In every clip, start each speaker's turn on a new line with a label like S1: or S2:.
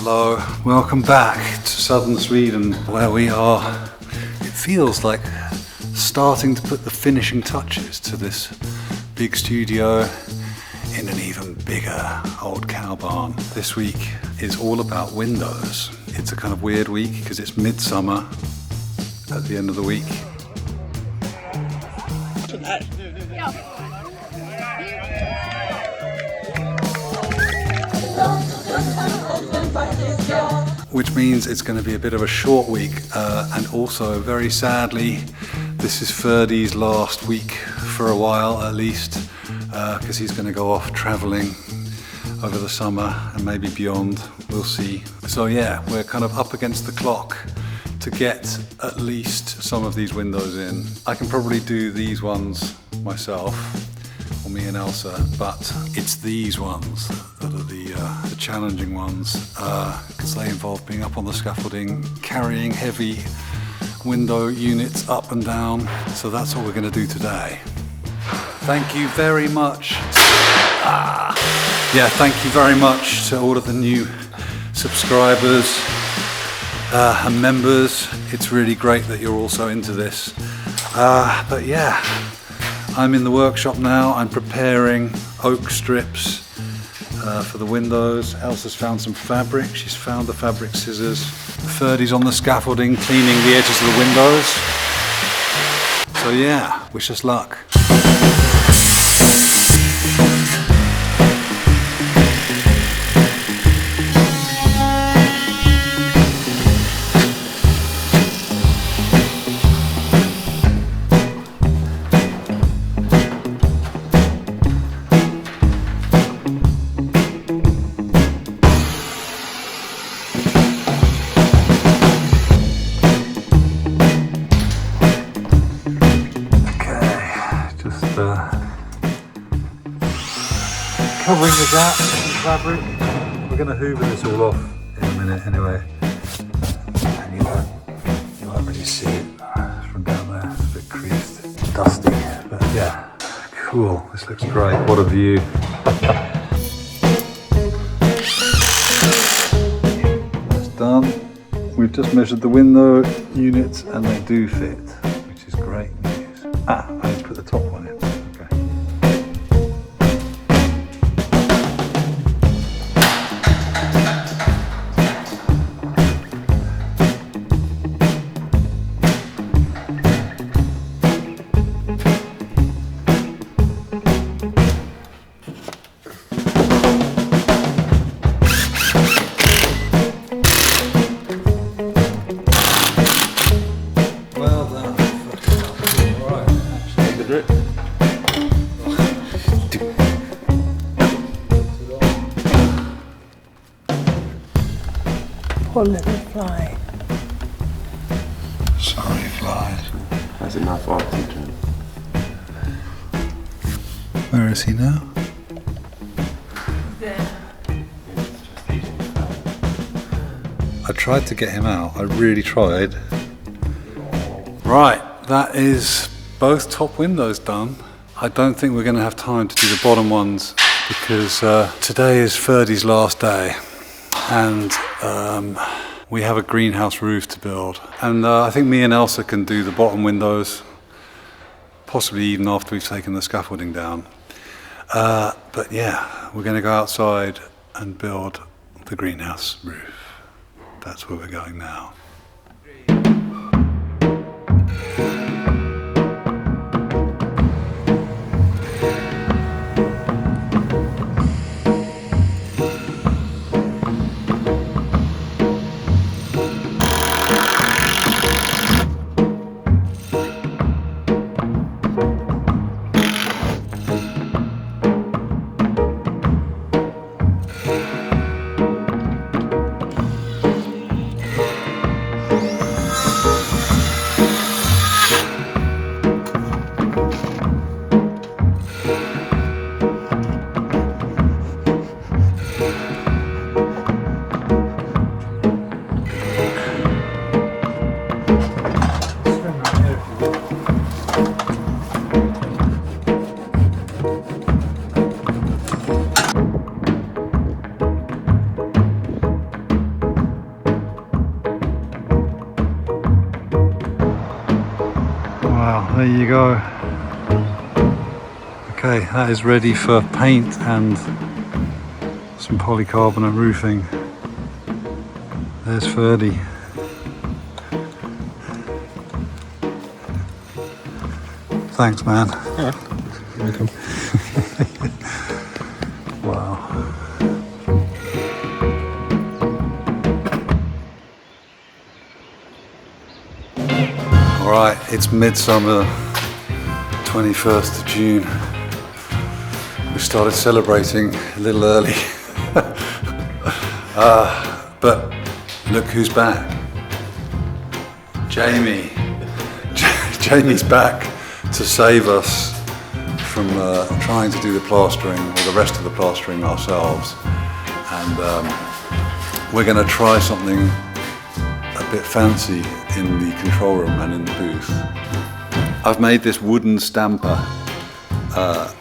S1: Hello, welcome back to southern Sweden where we are. It feels like starting to put the finishing touches to this big studio in an even bigger old cow barn. This week is all about windows. It's a kind of weird week because it's Midsommar at the end of the week. Which means it's going to be a bit of a short week, and also very sadly this is Ferdi's last week for a while at least, because he's going to go off travelling over the summer and maybe beyond, we'll see. So yeah, we're kind of up against the clock to get at least some of these windows in. I can probably do these ones myself, or me and Elsa, but it's these ones that are the challenging ones, because they involve being up on the scaffolding, carrying heavy window units up and down. So that's what we're going to do today. Thank you very much. Thank you very much to all of the new subscribers and members. It's really great that you're also into this. But yeah, I'm in the workshop now. I'm preparing oak strips for the windows. Elsa's found some fabric. She's found the fabric scissors. Ferdi's on the scaffolding, cleaning the edges of the windows. So yeah, wish us luck. Covering the gap in fabric. We're going to hoover this all off in a minute anyway. And you won't really see it from down there. It's a bit creased, dusty. But yeah, cool. This looks great. What a view. That's done. We've just measured the window units and they do fit, which is great news. I need to put the top one in.
S2: Poor little fly.
S1: Sorry, flies.
S3: That's enough oxygen.
S1: Where is he now?
S2: There.
S1: I tried to get him out. I really tried. Right, that is both top windows done. I don't think we're going to have time to do the bottom ones because today is Ferdi's last day. And we have a greenhouse roof to build. And I think me and Elsa can do the bottom windows, possibly even after we've taken the scaffolding down. But yeah, we're going to go outside and build the greenhouse roof. That's where we're going now. there you go. Okay, that is ready for paint and some polycarbonate roofing. There's Ferdi. Thanks, man.
S3: Yeah. Welcome.
S1: Wow. All right, it's Midsommar, 21st of June. We started celebrating a little early. But look who's back. Jamie. Jamie's back to save us from trying to do the plastering or the rest of the plastering ourselves. And we're going to try something a bit fancy in the control room and in the booth. I've made this wooden stamper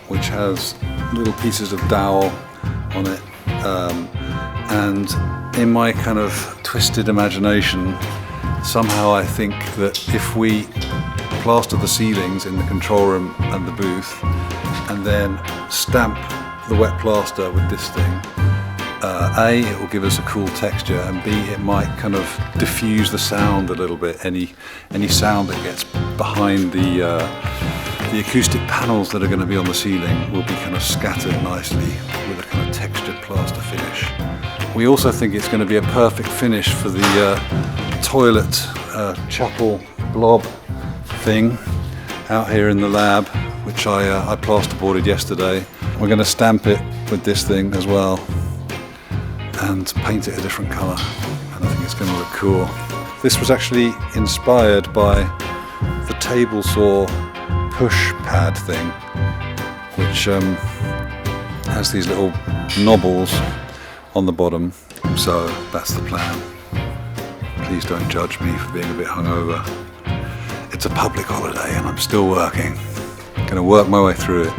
S1: which has little pieces of dowel on it, and in my kind of twisted imagination, somehow I think that if we plaster the ceilings in the control room and the booth and then stamp the wet plaster with this thing, A, it will give us a cool texture, and B, it might kind of diffuse the sound a little bit. Any sound that gets behind the acoustic panels that are going to be on the ceiling will be kind of scattered nicely with a kind of textured plaster finish. We also think it's going to be a perfect finish for the toilet chapel blob thing out here in the lab, which I plasterboarded yesterday. We're going to stamp it with this thing as well and paint it a different colour, and I think it's going to look cool. This was actually inspired by the table saw push pad thing, which has these little knobbles on the bottom, so that's the plan. Please don't judge me for being a bit hungover. It's a public holiday and I'm still working. Gonna work my way through it.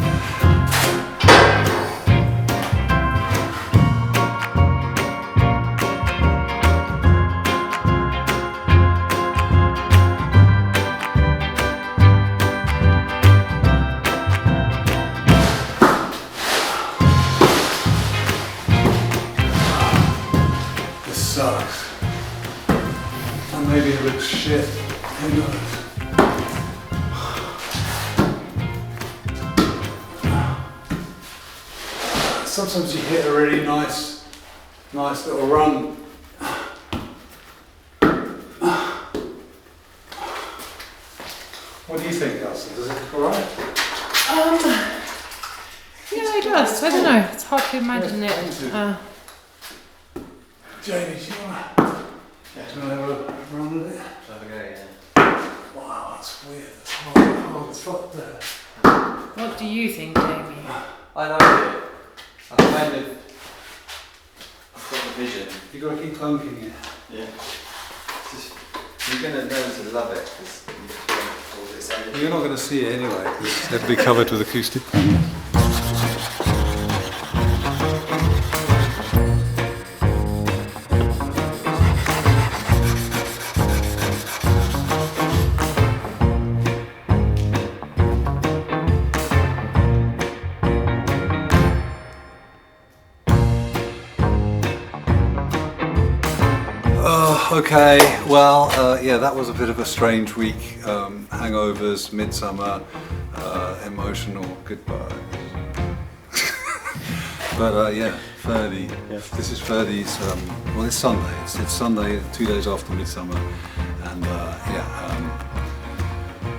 S1: Sucks. And maybe it looks shit. Who knows? Sometimes you hit a really nice little run. What do you think, Elsa? Does it look alright?
S2: Yeah, it does. I don't know. It's hard to imagine it.
S1: Jamie, do you want to have a run with it? Wow, that's weird. That's hard as fuck there.
S2: What do you think, Jamie?
S4: I like it. I've got the vision.
S1: You've got to keep clunking it.
S4: Yeah. You're going to learn to love it because you've got all this energy.
S1: You're not going to see it anyway, because it's heavily covered with acoustic panels. Okay, well, yeah, that was a bit of a strange week. Hangovers, Midsommar, emotional goodbye. But yeah, Ferdi.
S3: Yeah.
S1: This is Ferdi's. Well, it's Sunday. It's Sunday, 2 days after Midsommar, and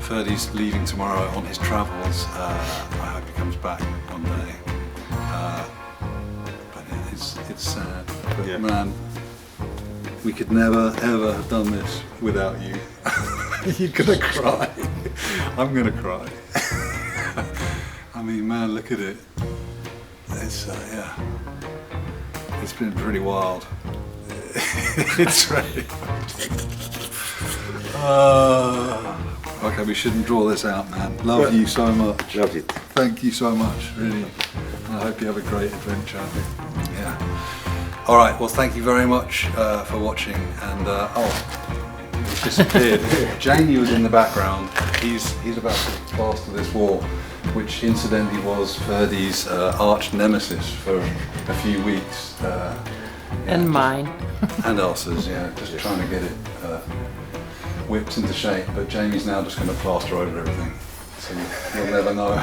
S1: Ferdi's leaving tomorrow on his travels. I hope he comes back one day. But yeah, it's sad. But
S3: Yeah.
S1: man, we could never ever have done this without you. You're gonna cry. I'm gonna cry. I mean, man, look at it. It's yeah. It's been pretty wild. It's really. Okay, we shouldn't draw this out, man. Love you so much.
S3: Love it.
S1: Thank you so much, really. And I hope you have a great adventure. Yeah. All right. Well, thank you very much for watching. And just disappeared. Jamie was in the background. He's about to plaster this wall, which incidentally was Ferdi's arch nemesis for a few weeks.
S2: And mine.
S1: And Elsa's, yeah, just trying to get it whipped into shape. But Jamie's now just going to plaster over everything, so you'll never know.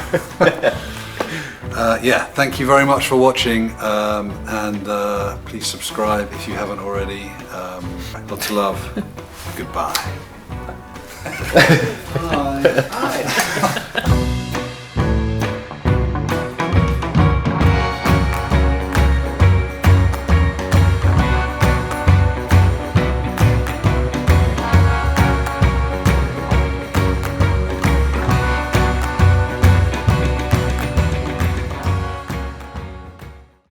S1: Yeah, thank you very much for watching, and please subscribe if you haven't already. Lots of love. Goodbye. Bye.